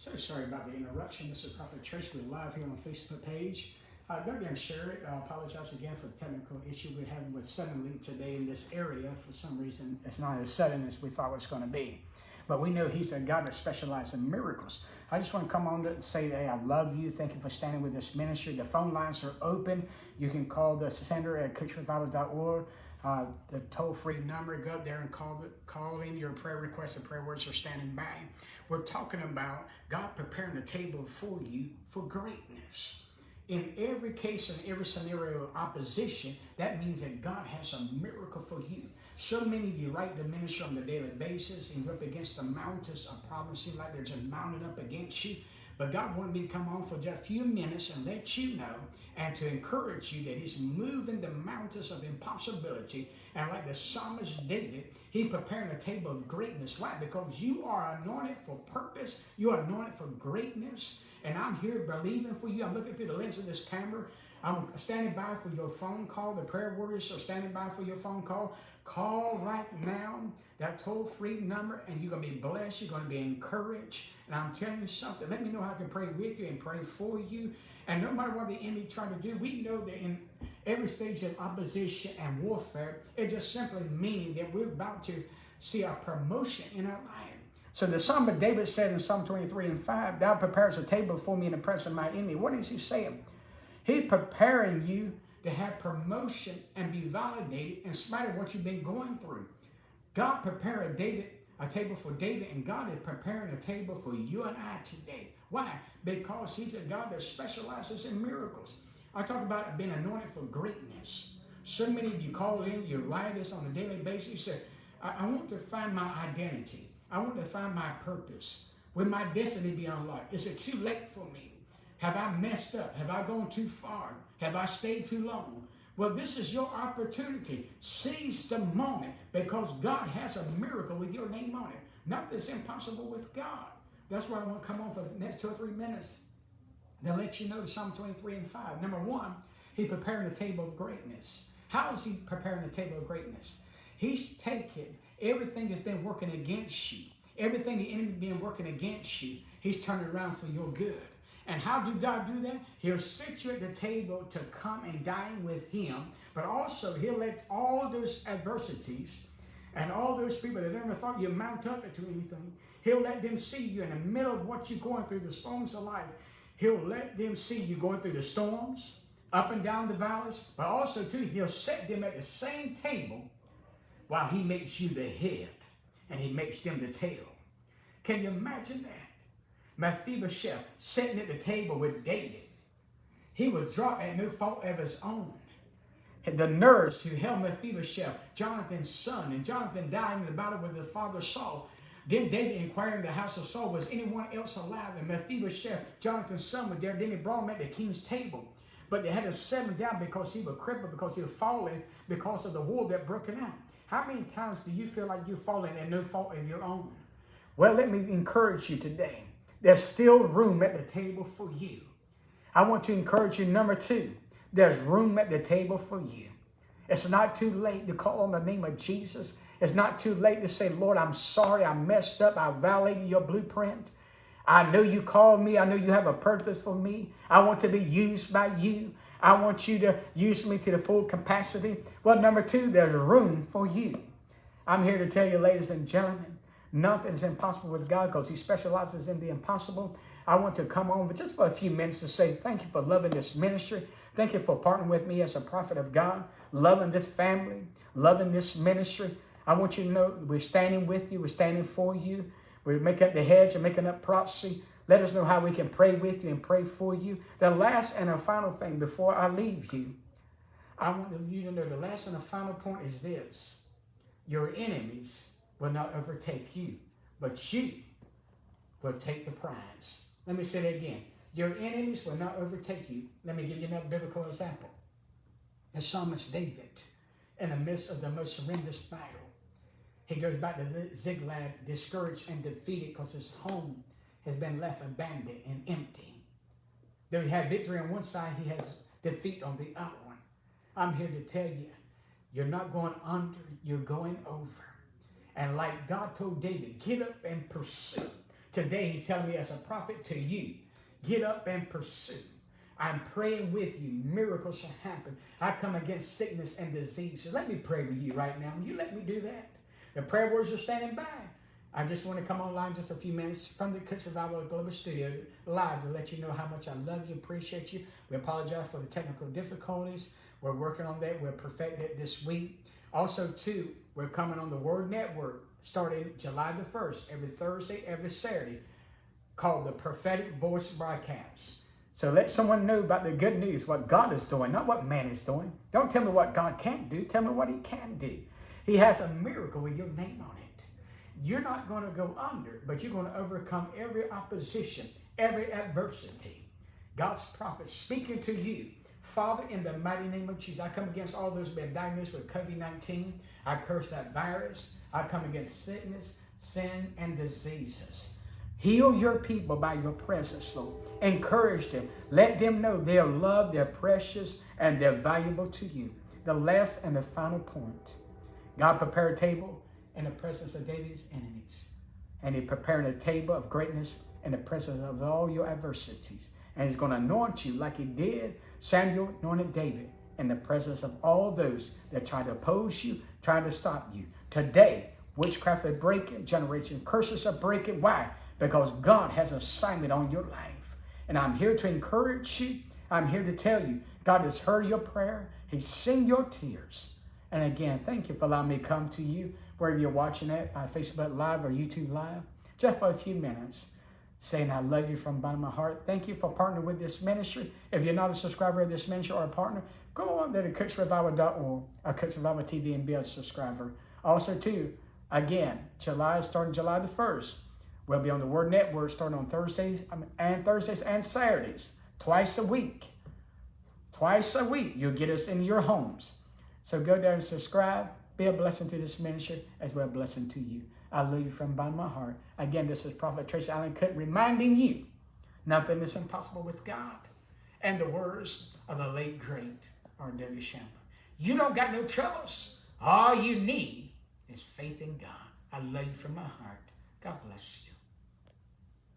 So sorry about the interruption. This is Prophet Tracy. We're live here on the Facebook page. Go there and share it. I apologize again for the technical issue we're having with Suddenly today in this area. For some reason, it's not as sudden as we thought it was going to be. But we know He's a God that specializes in miracles. I just want to come on and say that I love you. Thank you for standing with this ministry. The phone lines are open. You can call the center at cookerevival.org. The toll-free number, go up there and call in your prayer requests and prayer words are standing by. We're talking about God preparing the table for you for greatness. In every case and every scenario of opposition, that means that God has a miracle for you. So many of you write the ministry on a daily basis and you're up against the mountains of problems. Seem like they're just mounted up against you. But God wanted me to come on for just a few minutes and let you know and to encourage you that He's moving the mountains of impossibility. And like the psalmist David, He's preparing a table of greatness. Why? Because you are anointed for purpose. You are anointed for greatness. And I'm here believing for you. I'm looking through the lens of this camera. I'm standing by for your phone call. The prayer warriors are standing by for your phone call. Call right now, that toll-free number, and you're going to be blessed. You're going to be encouraged. And I'm telling you something. Let me know how I can pray with you and pray for you. And no matter what the enemy trying to do, we know that in every stage of opposition and warfare, it just simply meaning that we're about to see a promotion in our life. So the Psalm of David said in Psalm 23:5, "Thou preparest a table before me in the presence of my enemy." What is he saying? He's preparing you to have promotion and be validated in spite of what you've been going through. God prepared a table for David, and God is preparing a table for you and I today. Why? Because He's a God that specializes in miracles. I talk about being anointed for greatness. So many of you call in, you write this on a daily basis. You say, I want to find my identity. I want to find my purpose. Will my destiny be unlocked? Is it too late for me? Have I messed up? Have I gone too far? Have I stayed too long? Well, this is your opportunity. Seize the moment because God has a miracle with your name on it. Nothing's impossible with God. That's why I want to come on for the next 2 or 3 minutes to let you know Psalm 23:5. Number one, He's preparing a table of greatness. How is He preparing a table of greatness? He's taken everything that's been working against you, everything the enemy been working against you, He's turning around for your good. And how do God do that? He'll sit you at the table to come and dine with Him, but also He'll let all those adversities and all those people that never thought you mount up into anything, He'll let them see you in the middle of what you're going through, the storms of life. He'll let them see you going through the storms, up and down the valleys, but also too, He'll set them at the same table while He makes you the head and He makes them the tail. Can you imagine that? Mephibosheth sitting at the table with David. He was dropped at no fault of his own. And the nurse who held Mephibosheth, Jonathan's son, and Jonathan died in the battle with his father Saul. Then David inquired in the house of Saul, was anyone else alive? And Mephibosheth, Jonathan's son, was there. Then he brought him at the king's table. But they had to set him down because he was crippled, because he was falling because of the war that broke out. How many times do you feel like you're falling at no fault of your own? Well, let me encourage you today. There's still room at the table for you. I want to encourage you, number two, there's room at the table for you. It's not too late to call on the name of Jesus. It's not too late to say, Lord, I'm sorry, I messed up. I violated your blueprint. I know you called me. I know you have a purpose for me. I want to be used by you. I want you to use me to the full capacity. Well, number two, there's room for you. I'm here to tell you, ladies and gentlemen, nothing is impossible with God because He specializes in the impossible. I want to come on just for a few minutes to say thank you for loving this ministry. Thank you for partnering with me as a prophet of God, loving this family, loving this ministry. I want you to know we're standing with you. We're standing for you. We're making up the hedge and making up proxy. Let us know how we can pray with you and pray for you. The last and a final thing before I leave you, I want you to know the last and the final point is this. Your enemies will not overtake you, but you will take the prize. Let me say that again. Your enemies will not overtake you. Let me give you another biblical example. The psalmist David, in the midst of the most horrendous battle, he goes back to Ziklag, discouraged and defeated because his home has been left abandoned and empty. Though he had victory on one side, he has defeat on the other one. I'm here to tell you, you're not going under, you're going over. And like God told David, get up and pursue Today, he's telling me as a prophet to you, get up and pursue. I'm praying with you. Miracles shall happen. I come against sickness and disease. So let me pray with you right now. You let me do that. The prayer warriors are standing by. I just want to come online just a few minutes from the Cooke Revival Global Studio live to let you know how much I love you, appreciate you. We apologize for the technical difficulties. We're working on that. We'll perfect it this week. Also, too, we're coming on the Word Network starting July the 1st, every Thursday, every Saturday, called the Prophetic Voice Broadcast. So let someone know about the good news, what God is doing, not what man is doing. Don't tell me what God can't do. Tell me what he can do. He has a miracle with your name on it. You're not going to go under, but you're going to overcome every opposition, every adversity. God's prophet speaking to you. Father, in the mighty name of Jesus, I come against all those who have been diagnosed with COVID-19. I curse that virus. I come against sickness, sin, and diseases. Heal your people by your presence, Lord. Encourage them. Let them know they are loved, they're precious, and they're valuable to you. The last and the final point. God prepared a table in the presence of David's enemies. And he prepared a table of greatness in the presence of all your adversities. And he's going to anoint you like he did Samuel anointed David in the presence of all those that try to oppose you, trying to stop you. Today, witchcraft is breaking, generation curses are breaking. Why? Because God has an assignment on your life. And I'm here to encourage you. I'm here to tell you, God has heard your prayer. He's seen your tears. And again, thank you for allowing me to come to you, wherever you're watching it, by Facebook Live or YouTube Live, just for a few minutes, saying I love you from the bottom of my heart. Thank you for partnering with this ministry. If you're not a subscriber of this ministry or a partner, go on there to CookesRevival.org or Cooks Revival TV and be a subscriber. Also, too, again, starting July the 1st, we'll be on the Word Network starting on Thursdays and Saturdays, twice a week. Twice a week, you'll get us in your homes. So go there and subscribe. Be a blessing to this ministry as well as a blessing to you. I love you from the bottom of my heart. Again, this is Prophet Tracy Allen Cooke reminding you, nothing is impossible with God. And the words of the late, great R.W. Shamler. You don't got no troubles. All you need is faith in God. I love you from my heart. God bless you.